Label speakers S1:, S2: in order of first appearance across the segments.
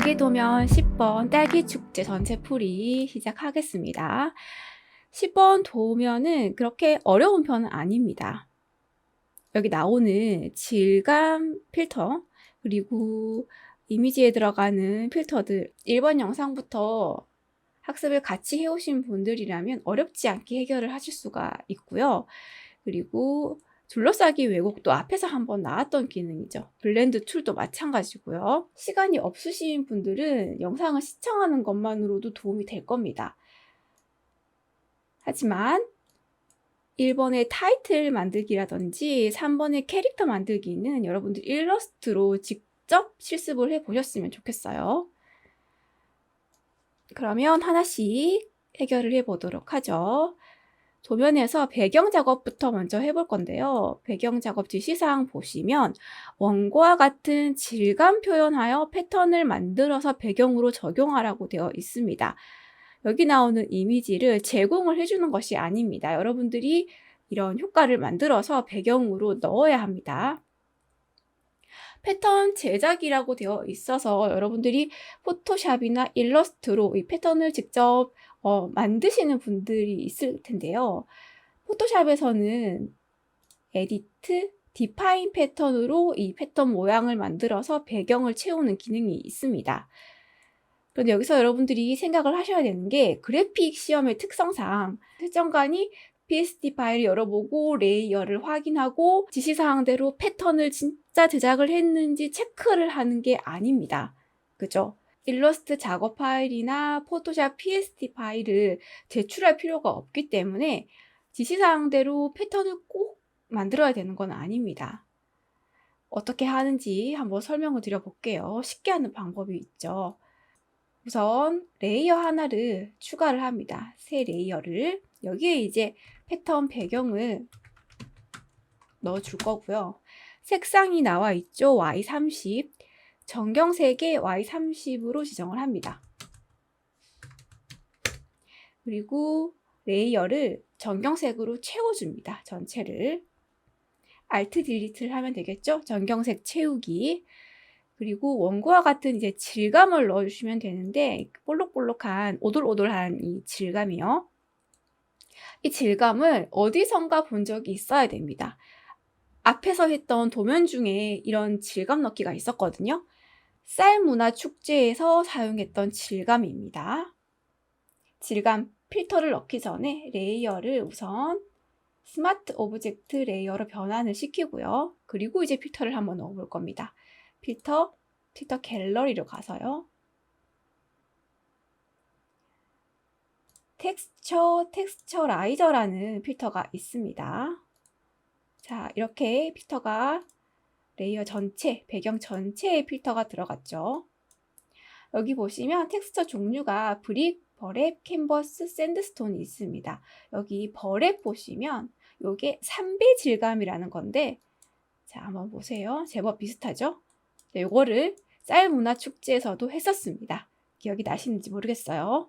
S1: 여기도면 10번 딸기축제 전체 풀이 시작하겠습니다. 10번 도면은 그렇게 어려운 편은 아닙니다. 여기 나오는 질감 필터 그리고 이미지에 들어가는 필터들 1번 영상부터 학습을 같이 해오신 분들이라면 어렵지 않게 해결을 하실 수가 있고요. 그리고 둘러싸기 왜곡도 앞에서 한번 나왔던 기능이죠. 블렌드 툴도 마찬가지고요. 시간이 없으신 분들은 영상을 시청하는 것만으로도 도움이 될 겁니다. 하지만 1번의 타이틀 만들기라든지 3번의 캐릭터 만들기는 여러분들 일러스트로 직접 실습을 해보셨으면 좋겠어요. 그러면 하나씩 해결을 해보도록 하죠. 도면에서 배경 작업부터 먼저 해볼 건데요. 배경 작업 지시사항 보시면 원고와 같은 질감 표현하여 패턴을 만들어서 배경으로 적용하라고 되어 있습니다. 여기 나오는 이미지를 제공을 해주는 것이 아닙니다. 여러분들이 이런 효과를 만들어서 배경으로 넣어야 합니다. 패턴 제작이라고 되어 있어서 여러분들이 포토샵이나 일러스트로 이 패턴을 직접 만드시는 분들이 있을 텐데요. 포토샵에서는 에디트, 디파인 패턴으로 이 패턴 모양을 만들어서 배경을 채우는 기능이 있습니다. 그런데 여기서 여러분들이 생각을 하셔야 되는 게 그래픽 시험의 특성상 설정관이 PSD 파일을 열어보고 레이어를 확인하고 지시사항대로 패턴을 진짜 제작을 했는지 체크를 하는 게 아닙니다. 그죠? 일러스트 작업 파일이나 포토샵 PSD 파일을 제출할 필요가 없기 때문에 지시사항대로 패턴을 꼭 만들어야 되는 건 아닙니다. 어떻게 하는지 한번 설명을 드려볼게요. 쉽게 하는 방법이 있죠. 우선 레이어 하나를 추가를 합니다. 새 레이어를. 여기에 이제 패턴 배경을 넣어줄 거고요. 색상이 나와 있죠. Y30. 정경색의 Y30으로 지정을 합니다. 그리고 레이어를 정경색으로 채워줍니다. 전체를. Alt 딜리트를 하면 되겠죠. 정경색 채우기. 그리고 원고와 같은 이제 질감을 넣어주시면 되는데 볼록볼록한 오돌오돌한 이 질감이요. 이 질감을 어디선가 본 적이 있어야 됩니다. 앞에서 했던 도면 중에 이런 질감 넣기가 있었거든요. 쌀문화축제에서 사용했던 질감입니다. 질감 필터를 넣기 전에 레이어를 우선 스마트 오브젝트 레이어로 변환을 시키고요. 그리고 이제 필터를 한번 넣어볼 겁니다. 필터 갤러리로 가서요. 텍스처라이저라는 필터가 있습니다. 자, 이렇게 필터가 레이어 전체, 배경 전체에 필터가 들어갔죠. 여기 보시면 텍스처 종류가 브릭, 버랩, 캔버스, 샌드스톤이 있습니다. 여기 버랩 보시면 이게 3배 질감이라는 건데, 자, 한번 보세요. 제법 비슷하죠? 네, 이거를 쌀문화축제에서도 했었습니다. 기억이 나시는지 모르겠어요.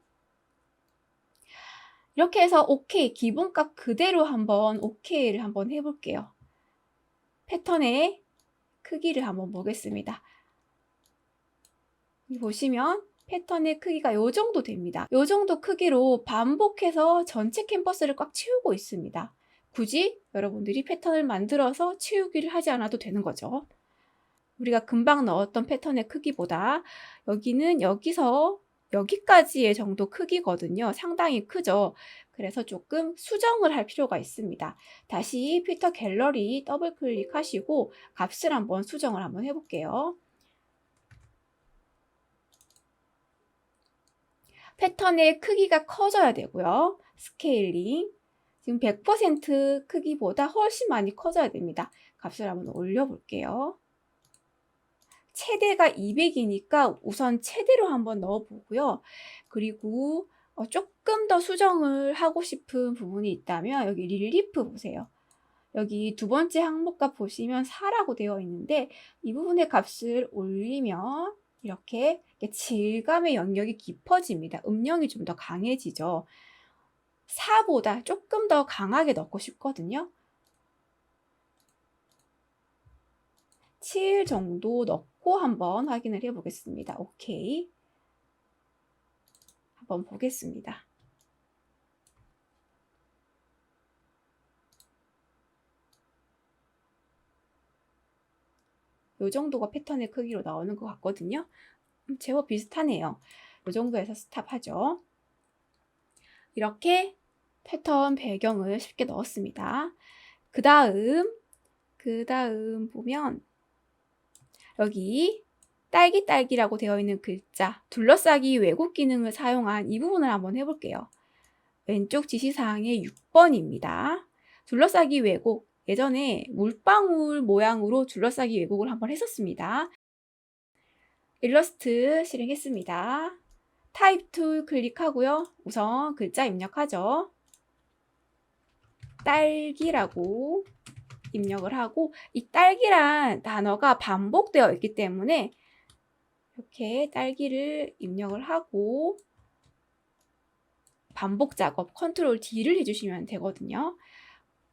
S1: 이렇게 해서 OK, 기본값 그대로 한번 OK를 한번 해볼게요. 패턴의 크기를 한번 보겠습니다. 보시면 패턴의 크기가 이 정도 됩니다. 이 정도 크기로 반복해서 전체 캔버스를 꽉 채우고 있습니다. 굳이 여러분들이 패턴을 만들어서 채우기를 하지 않아도 되는 거죠. 우리가 금방 넣었던 패턴의 크기보다 여기는 여기서 여기까지의 정도 크기거든요. 상당히 크죠. 그래서 조금 수정을 할 필요가 있습니다. 다시 필터 갤러리 더블 클릭하시고 값을 한번 수정을 한번 해볼게요. 패턴의 크기가 커져야 되고요. 스케일링. 지금 100% 크기보다 훨씬 많이 커져야 됩니다. 값을 한번 올려볼게요. 최대가 200이니까 우선 최대로 한번 넣어보고요. 그리고 조금 더 수정을 하고 싶은 부분이 있다면 여기 릴리프 보세요. 여기 두 번째 항목값 보시면 4라고 되어 있는데 이 부분의 값을 올리면 이렇게 질감의 영역이 깊어집니다. 음영이 좀 더 강해지죠. 4보다 조금 더 강하게 넣고 싶거든요. 7 정도 넣고 하고 한번 확인을 해 보겠습니다. 오케이. 한번 보겠습니다. 요 정도가 패턴의 크기로 나오는 것 같거든요. 제법 비슷하네요. 요 정도에서 스탑하죠. 이렇게 패턴 배경을 쉽게 넣었습니다. 그 다음 보면 여기 딸기라고 되어 있는 글자, 둘러싸기 왜곡 기능을 사용한 이 부분을 한번 해볼게요. 왼쪽 지시사항의 6번입니다. 둘러싸기 왜곡, 예전에 물방울 모양으로 둘러싸기 왜곡을 한번 했었습니다. 일러스트 실행했습니다. 타입 툴 클릭하고요. 우선 글자 입력하죠. 딸기라고 입력을 하고, 이 딸기란 단어가 반복되어 있기 때문에 이렇게 딸기를 입력을 하고 반복 작업 컨트롤 D를 해주시면 되거든요.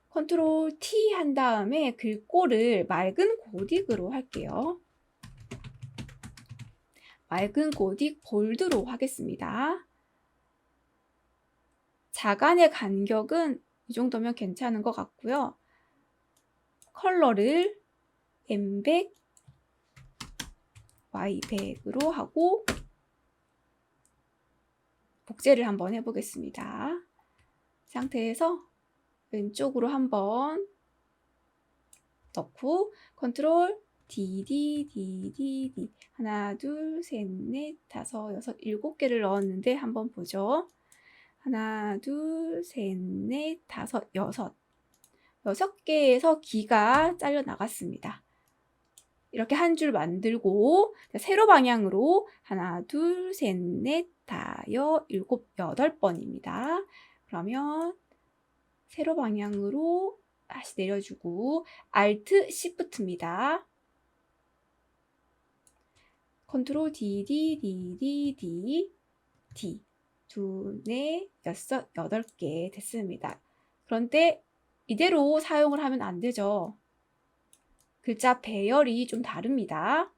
S1: 컨트롤 T 한 다음에 글꼴을 맑은 고딕으로 할게요. 맑은 고딕 볼드로 하겠습니다. 자간의 간격은 이 정도면 괜찮은 것 같고요. 컬러를 M100, Y100으로 하고 복제를 한번 해보겠습니다. 상태에서 왼쪽으로 한번 넣고 컨트롤 D 하나, 둘, 셋, 넷, 다섯, 여섯, 7개를 넣었는데 한번 보죠. 하나, 둘, 셋, 넷, 다섯, 6개에서 기가 잘려 나갔습니다. 이렇게 한 줄 만들고 세로 방향으로 하나, 둘, 셋, 넷, 다섯, 7, 8번입니다. 그러면 세로 방향으로 다시 내려주고 Alt Shift입니다. 컨트롤 D 둘, 넷, 여섯, 8개 됐습니다. 그런데 이대로 사용을 하면 안 되죠. 글자 배열이 좀 다릅니다.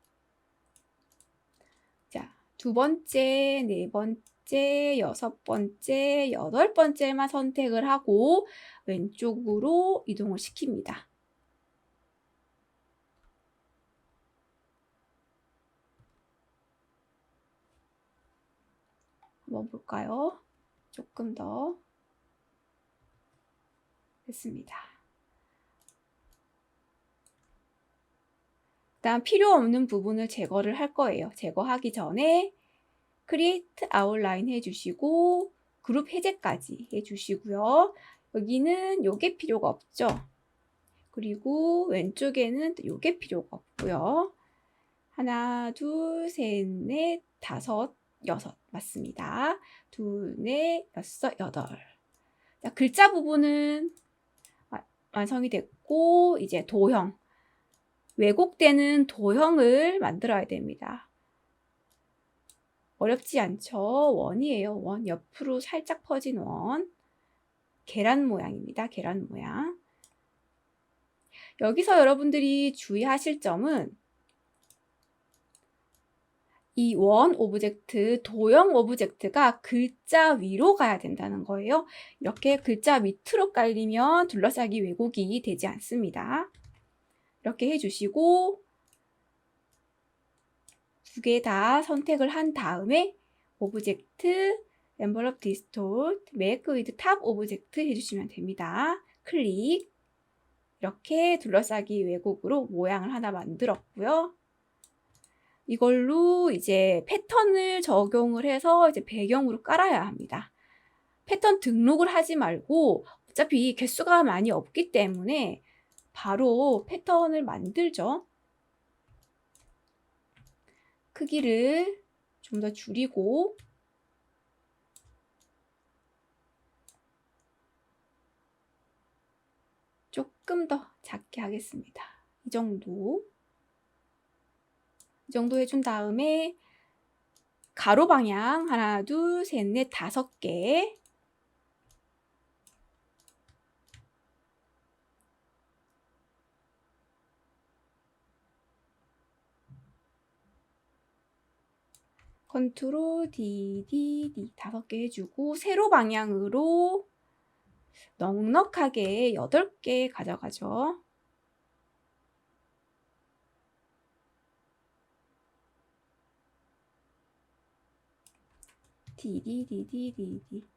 S1: 자, 2번째, 4번째, 6번째, 8번째만 선택을 하고 왼쪽으로 이동을 시킵니다. 한번 볼까요? 조금 더 됐습니다. 일단 필요 없는 부분을 제거를 할 거예요. 제거하기 전에 Create Outline 해주시고 그룹 해제까지 해주시고요. 여기는 요게 필요가 없죠. 그리고 왼쪽에는 요게 필요가 없고요. 하나, 둘, 셋, 넷, 다섯, 6 맞습니다. 둘, 넷, 여섯, 8. 자, 글자 부분은 완성이 됐고 이제 도형, 왜곡되는 도형을 만들어야 됩니다. 어렵지 않죠? 원이에요. 원, 옆으로 살짝 퍼진 원. 계란 모양입니다. 계란 모양. 여기서 여러분들이 주의하실 점은 이 원 오브젝트, 도형 오브젝트가 글자 위로 가야 된다는 거예요. 이렇게 글자 밑으로 깔리면 둘러싸기 왜곡이 되지 않습니다. 이렇게 해주시고 2개 다 선택을 한 다음에 오브젝트, envelope distort, make with top 오브젝트 해주시면 됩니다. 클릭. 이렇게 둘러싸기 왜곡으로 모양을 하나 만들었고요. 이걸로 이제 패턴을 적용을 해서 이제 배경으로 깔아야 합니다. 패턴 등록을 하지 말고 어차피 개수가 많이 없기 때문에 바로 패턴을 만들죠. 크기를 좀 더 줄이고 조금 더 작게 하겠습니다. 이 정도 해준 다음에 가로 방향 하나, 둘, 셋, 넷, 5개 컨트롤 D, D, D 5개 해주고 세로 방향으로 넉넉하게 8개 가져가죠. D, D, D, D, D, D.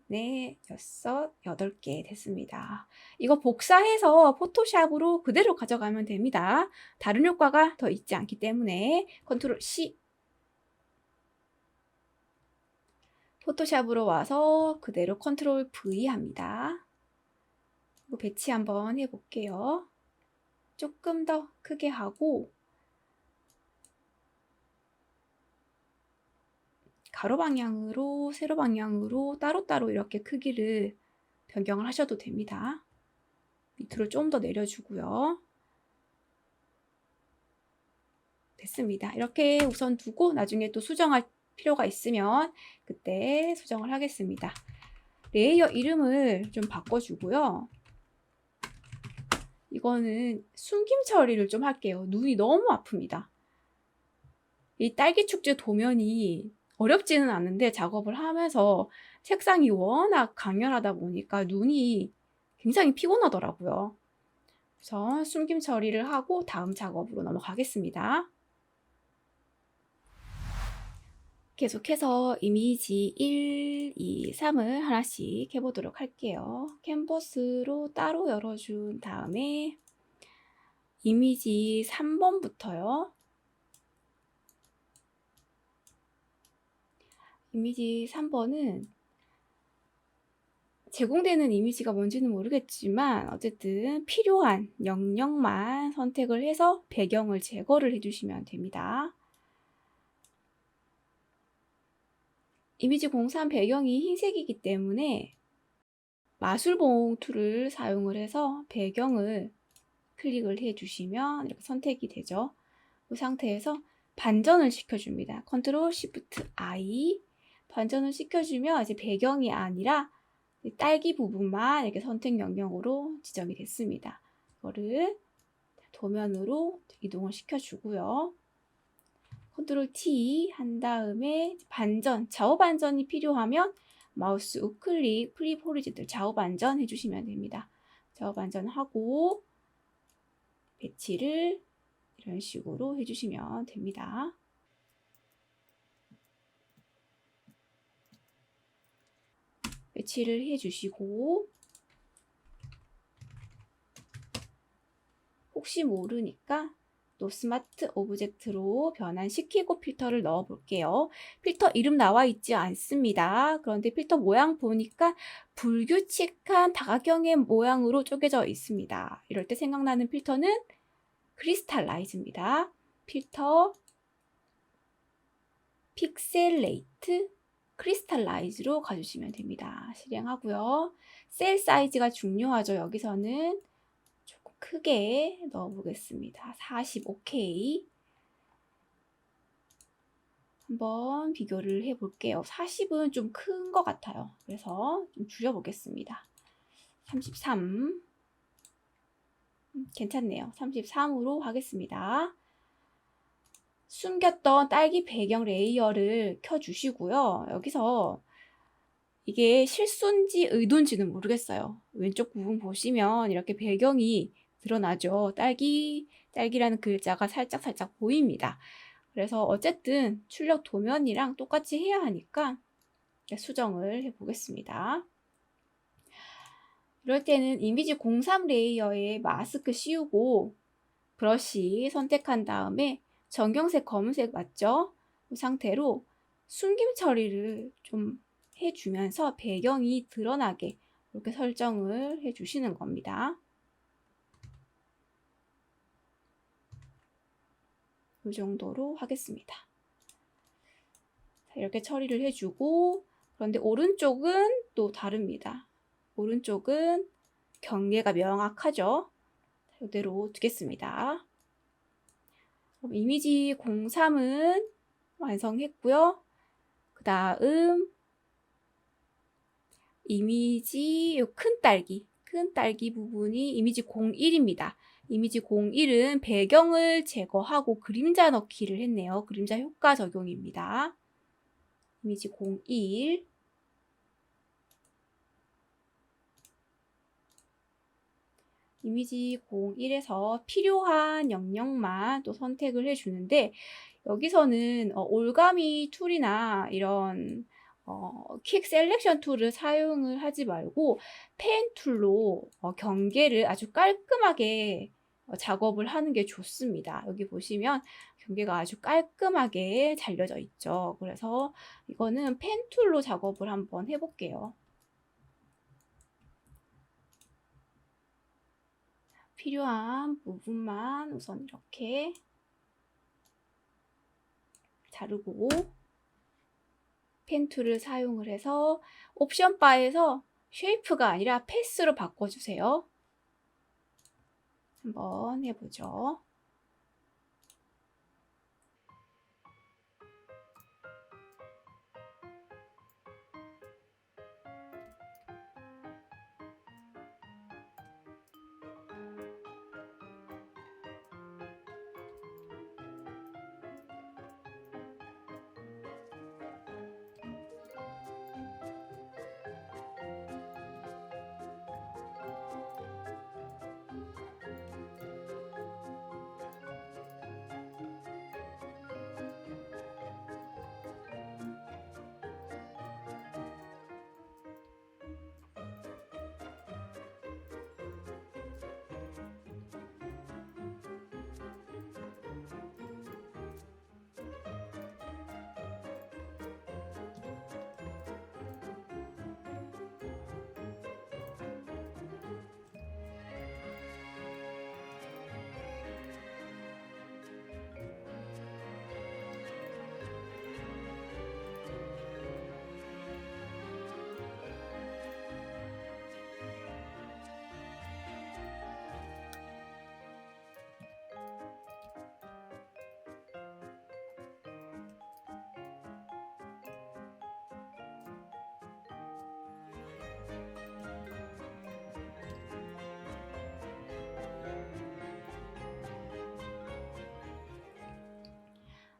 S1: 2, 4, 6, 8개 됐습니다. 이거 복사해서 포토샵으로 그대로 가져가면 됩니다. 다른 효과가 더 있지 않기 때문에 컨트롤 C. 포토샵으로 와서 그대로 컨트롤 V 합니다. 이거 배치 한번 해볼게요. 조금 더 크게 하고 가로 방향으로 세로 방향으로 따로따로 이렇게 크기를 변경을 하셔도 됩니다. 밑으로 좀 더 내려주고요. 됐습니다. 이렇게 우선 두고 나중에 또 수정할 필요가 있으면 그때 수정을 하겠습니다. 레이어 이름을 좀 바꿔주고요. 이거는 숨김 처리를 좀 할게요. 눈이 너무 아픕니다. 이 딸기 축제 도면이 어렵지는 않은데 작업을 하면서 색상이 워낙 강렬하다 보니까 눈이 굉장히 피곤하더라고요. 그래서 숨김 처리를 하고 다음 작업으로 넘어가겠습니다. 계속해서 이미지 1, 2, 3을 하나씩 해보도록 할게요. 캔버스로 따로 열어준 다음에 이미지 3번부터요. 이미지 3번은 제공되는 이미지가 뭔지는 모르겠지만 어쨌든 필요한 영역만 선택을 해서 배경을 제거를 해주시면 됩니다. 이미지 03 배경이 흰색이기 때문에 마술봉 툴을 사용을 해서 배경을 클릭을 해주시면 이렇게 선택이 되죠. 이 상태에서 반전을 시켜줍니다. 컨트롤 시프트 I 반전을 시켜주면 이제 배경이 아니라 딸기 부분만 이렇게 선택 영역으로 지정이 됐습니다. 이거를 도면으로 이동을 시켜주고요. 컨트롤 T 한 다음에 반전, 좌우 반전이 필요하면 마우스 우클릭, 플립 호리즌탈 좌우 반전 해주시면 됩니다. 좌우 반전하고 배치를 이런 식으로 해주시면 됩니다. 배치를 해주시고 혹시 모르니까 또 스마트 오브젝트로 변환시키고 필터를 넣어 볼게요. 필터 이름 나와 있지 않습니다. 그런데 필터 모양 보니까 불규칙한 다각형의 모양으로 쪼개져 있습니다. 이럴 때 생각나는 필터는 크리스탈라이즈입니다. 필터 픽셀레이트 크리스탈라이즈로 가주시면 됩니다. 실행하고요. 셀 사이즈가 중요하죠. 여기서는 조금 크게 넣어 보겠습니다. 45K 한번 비교를 해 볼게요. 40은 좀 큰 것 같아요. 그래서 좀 줄여 보겠습니다. 33 괜찮네요. 33으로 하겠습니다. 숨겼던 딸기 배경 레이어를 켜주시고요. 여기서 이게 실수인지 의도인지는 모르겠어요. 왼쪽 부분 보시면 이렇게 배경이 드러나죠. 딸기라는 글자가 살짝 보입니다. 그래서 어쨌든 출력 도면이랑 똑같이 해야 하니까 수정을 해보겠습니다. 이럴 때는 이미지 03 레이어에 마스크 씌우고 브러쉬 선택한 다음에 전경색 검은색 맞죠? 이 상태로 숨김 처리를 좀 해주면서 배경이 드러나게 이렇게 설정을 해주시는 겁니다. 이 정도로 하겠습니다. 이렇게 처리를 해주고 그런데 오른쪽은 또 다릅니다. 오른쪽은 경계가 명확하죠. 이대로 두겠습니다. 그럼 이미지 03은 완성했고요. 그 다음 이미지 큰 딸기 큰 딸기 부분이 이미지 01입니다. 이미지 01은 배경을 제거하고 그림자 넣기를 했네요. 그림자 효과 적용입니다. 이미지 01. 이미지 01에서 필요한 영역만 또 선택을 해주는데, 여기서는 올가미 툴이나 이런 퀵 셀렉션 툴을 사용을 하지 말고 펜 툴로 경계를 아주 깔끔하게 작업을 하는 게 좋습니다. 여기 보시면 경계가 아주 깔끔하게 잘려져 있죠. 그래서 이거는 펜 툴로 작업을 한번 해볼게요. 필요한 부분만 우선 이렇게 자르고 펜 툴을 사용을 해서 옵션 바에서 쉐이프가 아니라 패스로 바꿔주세요. 한번 해보죠.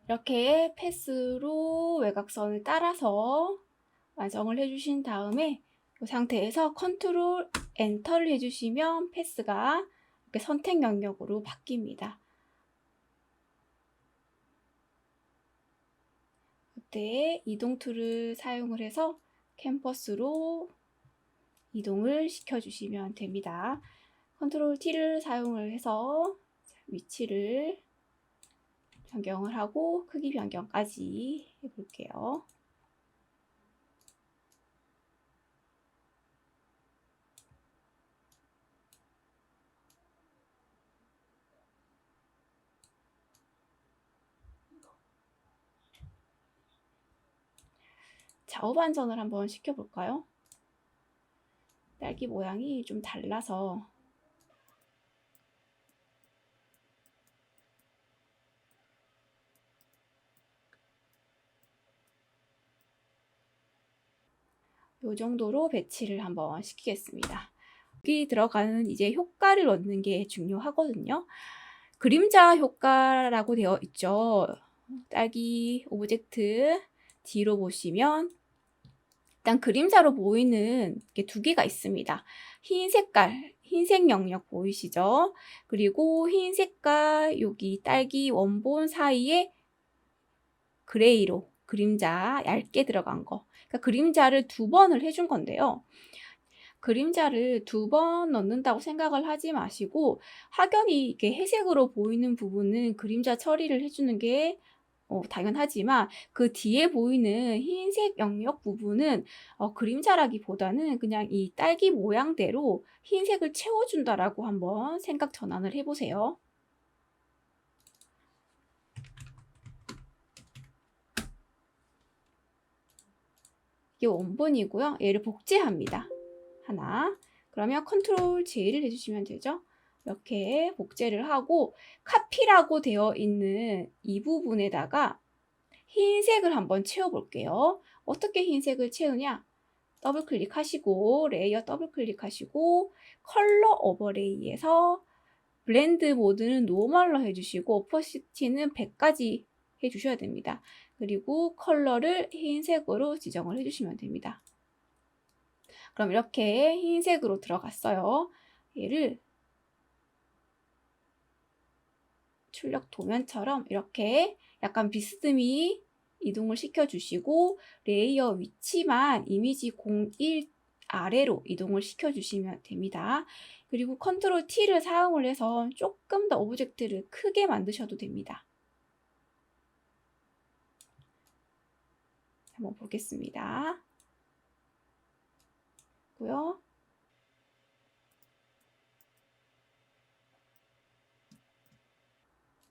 S1: 이렇게 패스로 외곽선을 따라서 완성을 해주신 다음에 이 상태에서 컨트롤 엔터를 해주시면 패스가 이렇게 선택 영역으로 바뀝니다. 이때 이동 툴을 사용을 해서 캔버스로 이동을 시켜주시면 됩니다. 컨트롤 T를 사용을 해서 위치를 변경을 하고 크기 변경까지 해볼게요. 좌우 반전을 한번 시켜볼까요? 딸기 모양이 좀 달라서 이 정도로 배치를 한번 시키겠습니다. 여기 들어가는 이제 효과를 얻는 게 중요하거든요. 그림자 효과라고 되어 있죠. 딸기 오브젝트 뒤로 보시면 일단 그림자로 보이는 게 두 개가 있습니다. 흰 색깔, 흰색 영역 보이시죠? 그리고 흰 색깔 여기 딸기 원본 사이에 그레이로 그림자 얇게 들어간 거. 그러니까 그림자를 두 번을 해준 건데요. 그림자를 두 번 넣는다고 생각을 하지 마시고 확연히 이렇게 회색으로 보이는 부분은 그림자 처리를 해주는 게 당연하지만 그 뒤에 보이는 흰색 영역 부분은 그림자라기보다는 그냥 이 딸기 모양대로 흰색을 채워준다라고 한번 생각 전환을 해보세요. 이게 원본이고요. 얘를 복제합니다. 하나. 그러면 컨트롤 J를 해주시면 되죠. 이렇게 복제를 하고 카피라고 되어 있는 이 부분에다가 흰색을 한번 채워볼게요. 어떻게 흰색을 채우냐? 더블 클릭하시고 레이어 더블 클릭하시고 컬러 오버레이에서 블렌드 모드는 노멀로 해주시고 오퍼시티는 100까지 해주셔야 됩니다. 그리고 컬러를 흰색으로 지정을 해주시면 됩니다. 그럼 이렇게 흰색으로 들어갔어요. 얘를 출력 도면처럼 이렇게 약간 비스듬히 이동을 시켜주시고 레이어 위치만 이미지 01 아래로 이동을 시켜주시면 됩니다. 그리고 컨트롤 T를 사용을 해서 조금 더 오브젝트를 크게 만드셔도 됩니다. 한번 보겠습니다. 고요.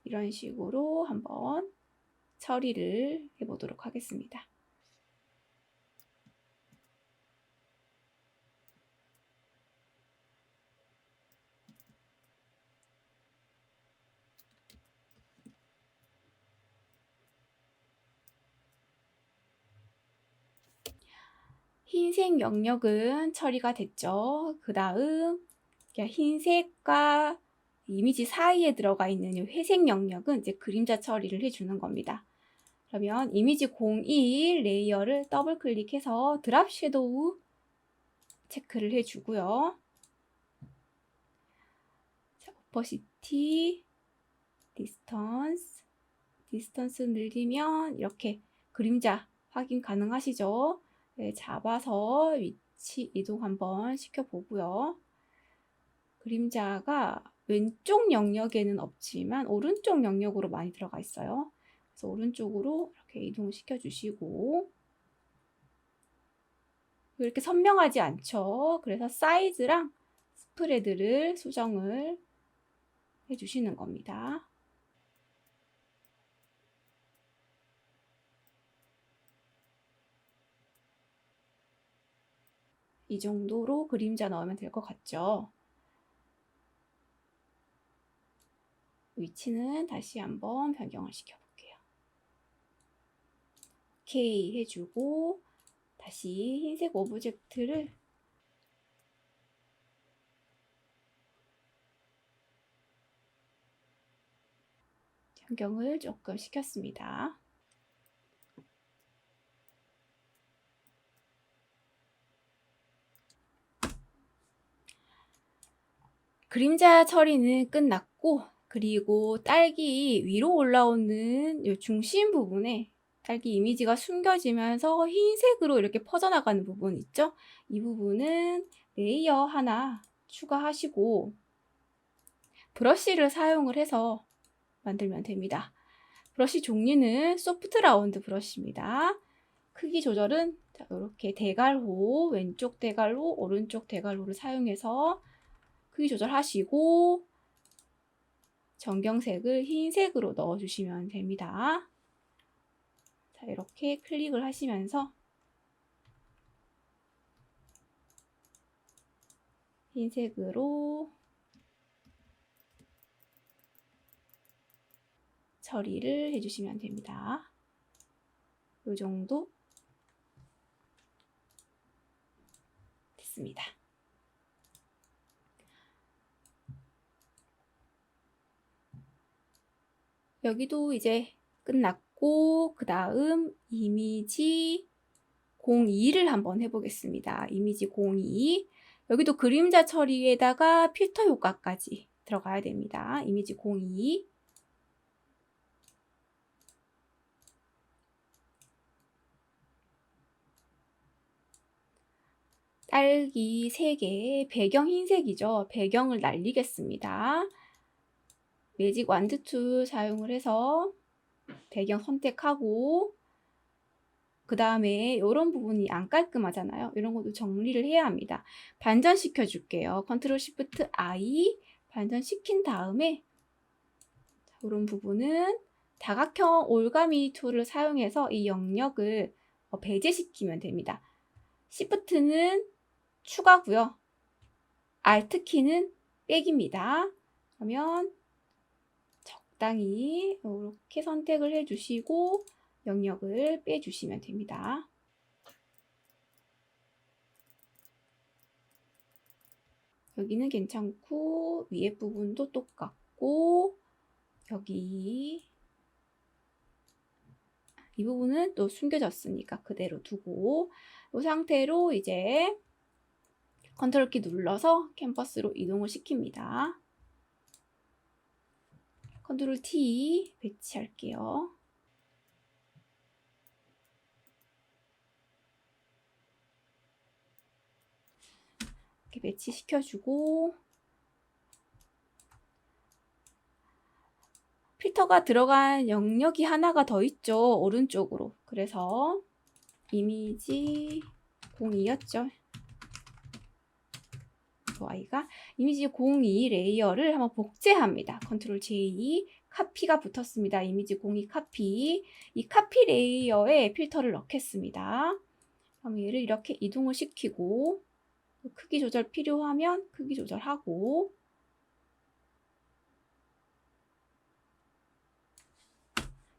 S1: 이런 식으로 한번 처리를 해보도록 하겠습니다. 흰색 영역은 처리가 됐죠. 그 다음 흰색과 이미지 사이에 들어가 있는 이 회색 영역은 이제 그림자 처리를 해주는 겁니다. 그러면 이미지 01 레이어를 더블 클릭해서 드랍 섀도우 체크를 해주고요. 자, 오퍼시티, 디스턴스 늘리면 이렇게 그림자 확인 가능하시죠? 네, 잡아서 위치 이동 한번 시켜보고요. 그림자가 왼쪽 영역에는 없지만 오른쪽 영역으로 많이 들어가 있어요. 그래서 오른쪽으로 이렇게 이동을 시켜주시고 이렇게 선명하지 않죠. 그래서 사이즈랑 스프레드를 수정을 해주시는 겁니다. 이 정도로 그림자 넣으면 될 것 같죠. 위치는 다시 한번 변경을 시켜볼게요. 오케이 해주고 다시 흰색 오브젝트를 변경을 조금 시켰습니다. 그림자 처리는 끝났고 그리고 딸기 위로 올라오는 이 중심 부분에 딸기 이미지가 숨겨지면서 흰색으로 이렇게 퍼져나가는 부분 있죠? 이 부분은 레이어 하나 추가하시고 브러쉬를 사용을 해서 만들면 됩니다. 브러쉬 종류는 소프트 라운드 브러쉬입니다. 크기 조절은 이렇게 대괄호, 왼쪽 대괄호, 오른쪽 대괄호를 사용해서 크기 조절하시고 전경색을 흰색으로 넣어주시면 됩니다. 자, 이렇게 클릭을 하시면서 흰색으로 처리를 해주시면 됩니다. 이 정도 됐습니다. 여기도 이제 끝났고 그 다음 이미지 02를 한번 해보겠습니다. 이미지 02 여기도 그림자 처리에다가 필터 효과까지 들어가야 됩니다. 이미지 02 딸기 3개, 배경 흰색이죠. 배경을 날리겠습니다. 매직 완드 툴 사용을 해서 배경 선택하고 그 다음에 이런 부분이 안 깔끔하잖아요. 이런 것도 정리를 해야 합니다. 반전시켜 줄게요. 컨트롤 시프트 I 반전시킨 다음에 이런 부분은 다각형 올가미 툴을 사용해서 이 영역을 배제시키면 됩니다. 시프트는 추가고요. Alt키는 빼기입니다. 그러면 적당히 이렇게 선택을 해주시고 영역을 빼주시면 됩니다. 여기는 괜찮고 위에 부분도 똑같고 여기 이 부분은 또 숨겨졌으니까 그대로 두고 이 상태로 이제 컨트롤 키 눌러서 캔버스로 이동을 시킵니다. 컨트롤 T 배치할게요. 이렇게 배치시켜주고 필터가 들어간 영역이 하나가 더 있죠. 오른쪽으로. 그래서 이미지 02였죠. Y가 이미지 02 레이어를 한번 복제합니다. 컨트롤 J 카피가 붙었습니다. 이미지 02 카피. 이 카피 레이어에 필터를 넣겠습니다. 그럼 얘를 이렇게 이동을 시키고 크기 조절 필요하면 크기 조절하고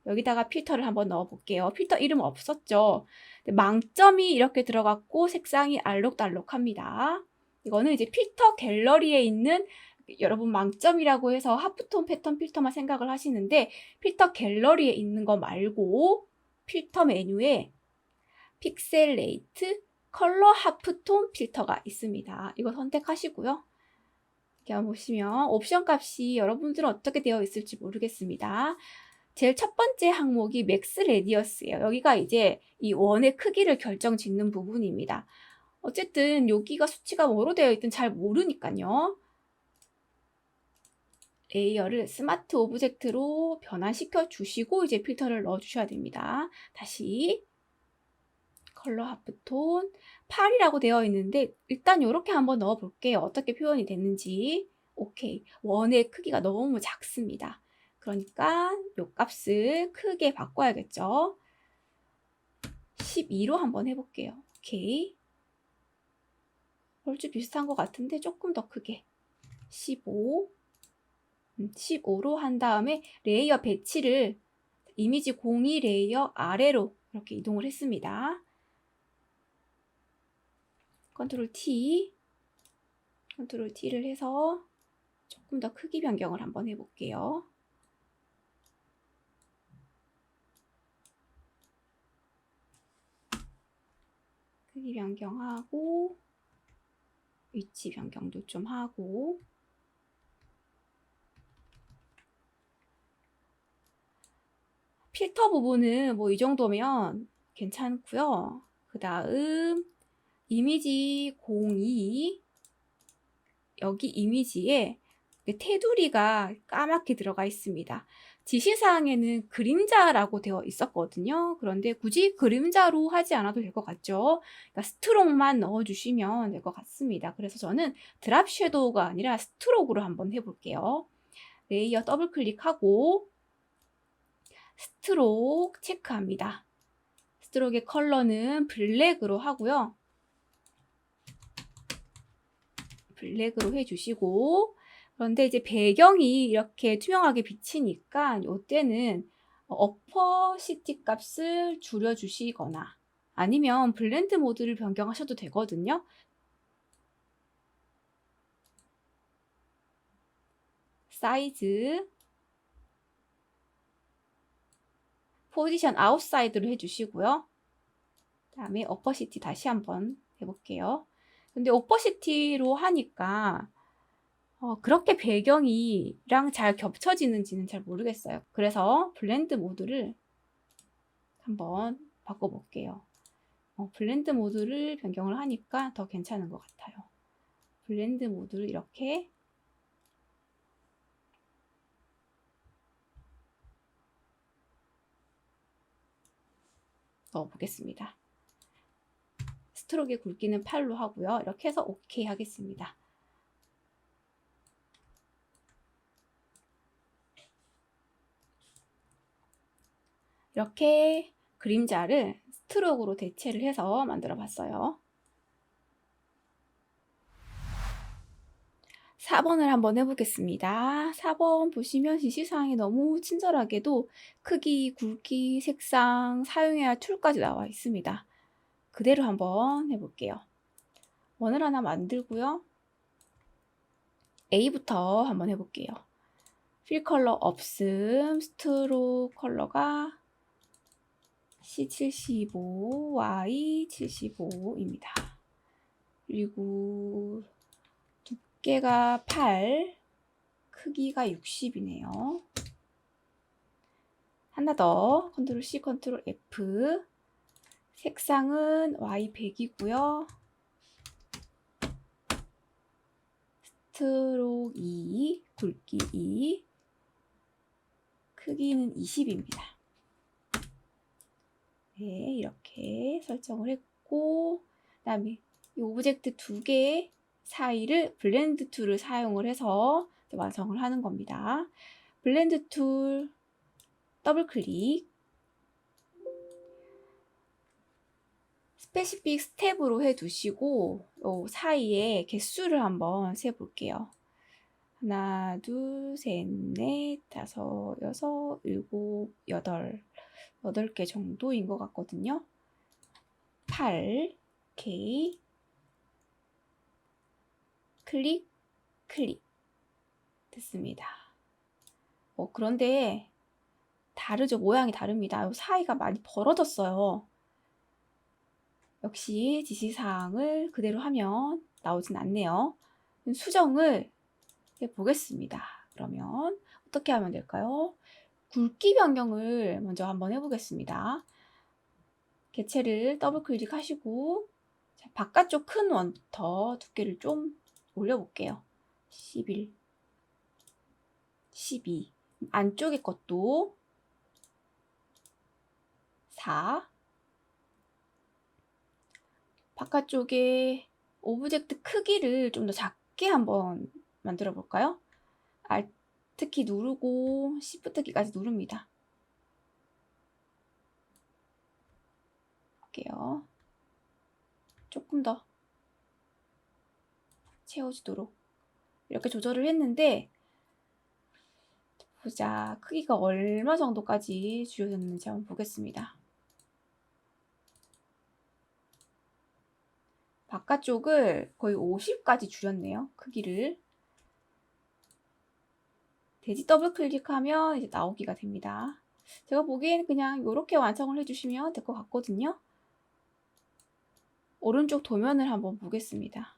S1: 여기다가 필터를 한번 넣어 볼게요. 필터 이름 없었죠. 망점이 이렇게 들어갔고 색상이 알록달록합니다. 이거는 이제 필터 갤러리에 있는 여러분 망점이라고 해서 하프톤 패턴 필터만 생각을 하시는데 필터 갤러리에 있는 거 말고 필터 메뉴에 픽셀레이트 컬러 하프톤 필터가 있습니다. 이거 선택하시고요. 이렇게 한번 보시면 옵션 값이 여러분들은 어떻게 되어 있을지 모르겠습니다. 제일 첫 번째 항목이 맥스 레디어스예요. 여기가 이제 이 원의 크기를 결정짓는 부분입니다. 어쨌든 여기가 수치가 뭐로 되어 있든 잘 모르니까요. 레이어를 스마트 오브젝트로 변환시켜 주시고 이제 필터를 넣어 주셔야 됩니다. 다시 컬러 하프톤 8이라고 되어 있는데 일단 이렇게 한번 넣어 볼게요. 어떻게 표현이 됐는지. 오케이. 원의 크기가 너무 작습니다. 그러니까 이 값을 크게 바꿔야겠죠. 12로 한번 해볼게요. 오케이. 얼추 비슷한 것 같은데 조금 더 크게. 15. 15로 한 다음에 레이어 배치를 이미지 02 레이어 아래로 이렇게 이동을 했습니다. 컨트롤 T. 컨트롤 T를 해서 조금 더 크기 변경을 한번 해볼게요. 크기 변경하고 위치 변경도 좀 하고 필터 부분은 뭐 이 정도면 괜찮고요. 그 다음 이미지 02 여기 이미지에 테두리가 까맣게 들어가 있습니다. 지시사항에는 그림자라고 되어 있었거든요. 그런데 굳이 그림자로 하지 않아도 될 것 같죠. 그러니까 스트로크만 넣어주시면 될 것 같습니다. 그래서 저는 드랍 섀도우가 아니라 스트로크로 한번 해볼게요. 레이어 더블 클릭하고 스트로크 체크합니다. 스트로크의 컬러는 블랙으로 하고요. 블랙으로 해주시고 그런데 이제 배경이 이렇게 투명하게 비치니까 이때는 어퍼시티 값을 줄여주시거나 아니면 블렌드 모드를 변경하셔도 되거든요. 사이즈 포지션 아웃사이드로 해주시고요. 그 다음에 어퍼시티 다시 한번 해볼게요. 근데 오퍼시티로 하니까 그렇게 배경이랑 잘 겹쳐지는지는 잘 모르겠어요. 그래서 블렌드 모드를 한번 바꿔볼게요. 블렌드 모드를 변경을 하니까 더 괜찮은 것 같아요. 블렌드 모드를 이렇게 넣어보겠습니다. 스트로크의 굵기는 8로 하고요. 이렇게 해서 OK 하겠습니다. 이렇게 그림자를 스트로크로 대체를 해서 만들어 봤어요. 4번을 한번 해보겠습니다. 4번 보시면 지시사항이 너무 친절하게도 크기, 굵기, 색상, 사용해야 할 툴까지 나와 있습니다. 그대로 한번 해볼게요. 원을 하나 만들고요. A부터 한번 해볼게요. 필 컬러 없음, 스트로크 컬러가 C75, Y75입니다. 그리고 두께가 8, 크기가 60이네요. 하나 더, 컨트롤 C, 컨트롤 F. 색상은 Y100이고요. 스트로크 2, 굵기 2, 크기는 20입니다. 네, 이렇게 설정을 했고, 그 다음에 이 오브젝트 두 개 사이를 블렌드 툴을 사용을 해서 완성을 하는 겁니다. 블렌드 툴 더블 클릭, 스페시픽 스텝으로 해두시고 이 사이에 개수를 한번 세볼게요. 하나, 둘, 셋, 넷, 다섯, 여섯, 일곱, 여덟. 8개 정도인 것 같거든요. 8, 오케이. 클릭, 클릭. 됐습니다. 그런데 다르죠? 모양이 다릅니다. 이 사이가 많이 벌어졌어요. 역시 지시사항을 그대로 하면 나오진 않네요. 수정을 해보겠습니다. 그러면 어떻게 하면 될까요? 굵기 변경을 먼저 한번 해보겠습니다. 개체를 더블 클릭하시고 바깥쪽 큰 원부터 두께를 좀 올려볼게요. 11, 12, 안쪽의 것도 4, 바깥쪽에 오브젝트 크기를 좀 더 작게 한번 만들어 볼까요? Alt키 누르고 Shift키까지 누릅니다. 볼게요. 조금 더 채워지도록 이렇게 조절을 했는데, 보자. 크기가 얼마 정도까지 줄여졌는지 한번 보겠습니다. 바깥쪽을 거의 50까지 줄였네요. 크기를. 돼지 더블 클릭하면 이제 나오기가 됩니다. 제가 보기에는 그냥 이렇게 완성을 해주시면 될 것 같거든요. 오른쪽 도면을 한번 보겠습니다.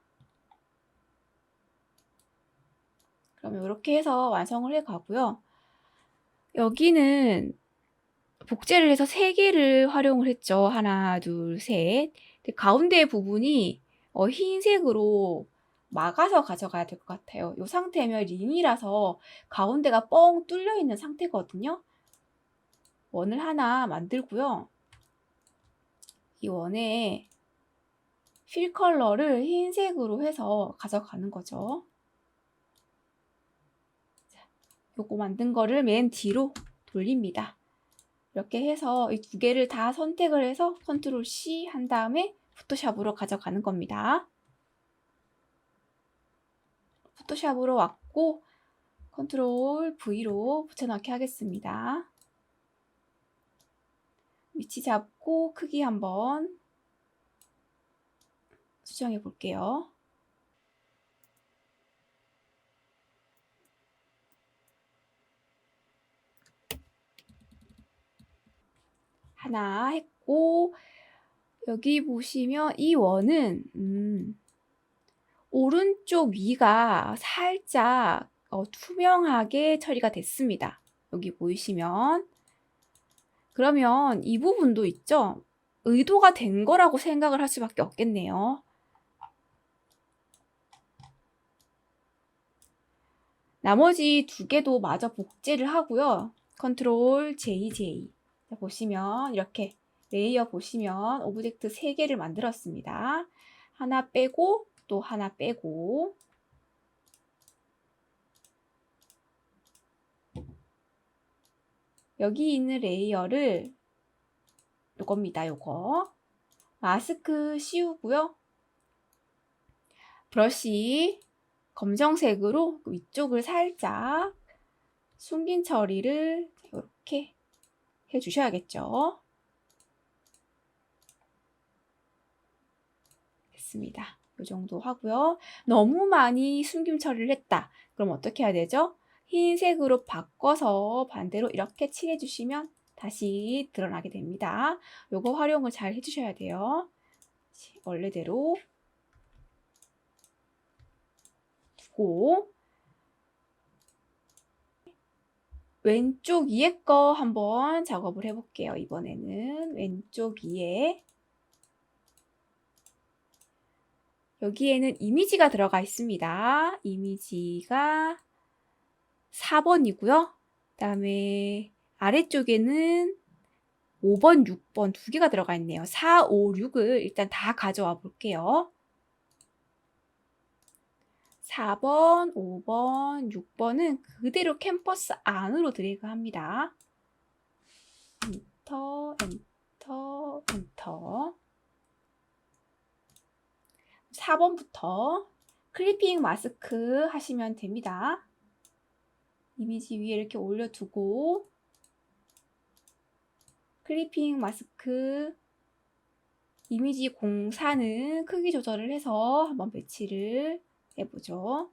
S1: 그럼 이렇게 해서 완성을 해 가고요. 여기는 복제를 해서 3개를 활용을 했죠. 하나, 둘, 셋. 가운데 부분이 흰색으로 막아서 가져가야 될 것 같아요. 이 상태면 링이라서 가운데가 뻥 뚫려 있는 상태거든요. 원을 하나 만들고요. 이 원에 필 컬러를 흰색으로 해서 가져가는 거죠. 요거 만든 거를 맨 뒤로 돌립니다. 이렇게 해서 이 두 개를 다 선택을 해서 컨트롤 C 한 다음에 포토샵으로 가져가는 겁니다. 포토샵으로 왔고 컨트롤 V로 붙여넣기 하겠습니다. 위치 잡고 크기 한번 수정해 볼게요. 하나 했고, 여기 보시면 이 원은 오른쪽 위가 살짝 투명하게 처리가 됐습니다. 여기 보이시면. 그러면 이 부분도 있죠? 의도가 된 거라고 생각을 할 수밖에 없겠네요. 나머지 두 개도 마저 복제를 하고요. 컨트롤 JJ. 보시면 이렇게 레이어 보시면 오브젝트 3개를 만들었습니다. 하나 빼고 또 하나 빼고, 여기 있는 레이어를 요겁니다. 요거 마스크 씌우고요. 브러쉬 검정색으로 위쪽을 살짝 숨긴 처리를 이렇게 해주셔야겠죠. 됐습니다. 이 정도 하고요. 너무 많이 숨김 처리를 했다. 그럼 어떻게 해야 되죠? 흰색으로 바꿔서 반대로 이렇게 칠해 주시면 다시 드러나게 됩니다. 요거 활용을 잘 해주셔야 돼요. 원래대로 두고 왼쪽 위에 거 한번 작업을 해볼게요. 이번에는 왼쪽 위에 여기에는 이미지가 들어가 있습니다. 이미지가 4번이고요. 그 다음에 아래쪽에는 5번, 6번 두 개가 들어가 있네요. 4, 5, 6을 일단 다 가져와 볼게요. 4번, 5번, 6번은 그대로 캔버스 안으로 드래그 합니다. 엔터, 엔터, 엔터. 4번부터 클리핑 마스크 하시면 됩니다. 이미지 위에 이렇게 올려두고 클리핑 마스크 이미지 공사는 크기 조절을 해서 한번 배치를 해보죠.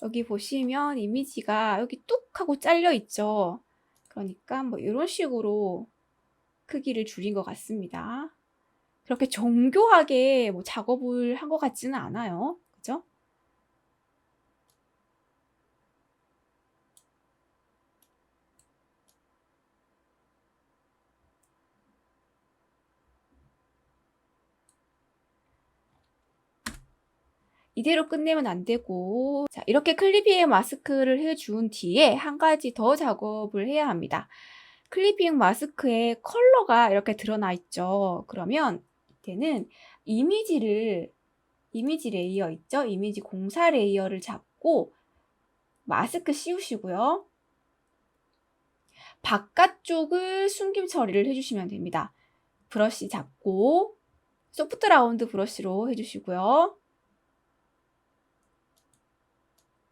S1: 여기 보시면 이미지가 여기 뚝 하고 잘려 있죠. 그러니까 뭐 이런 식으로 크기를 줄인 것 같습니다. 그렇게 정교하게 뭐 작업을 한 것 같지는 않아요. 그죠? 이대로 끝내면 안 되고, 자, 이렇게 클리핑 마스크를 해준 뒤에 한 가지 더 작업을 해야 합니다. 클리핑 마스크의 컬러가 이렇게 드러나 있죠. 그러면 이때는 이미지 레이어 있죠? 이미지 공사 레이어를 잡고 마스크 씌우시고요. 바깥쪽을 숨김 처리를 해주시면 됩니다. 브러쉬 잡고 소프트 라운드 브러쉬로 해주시고요.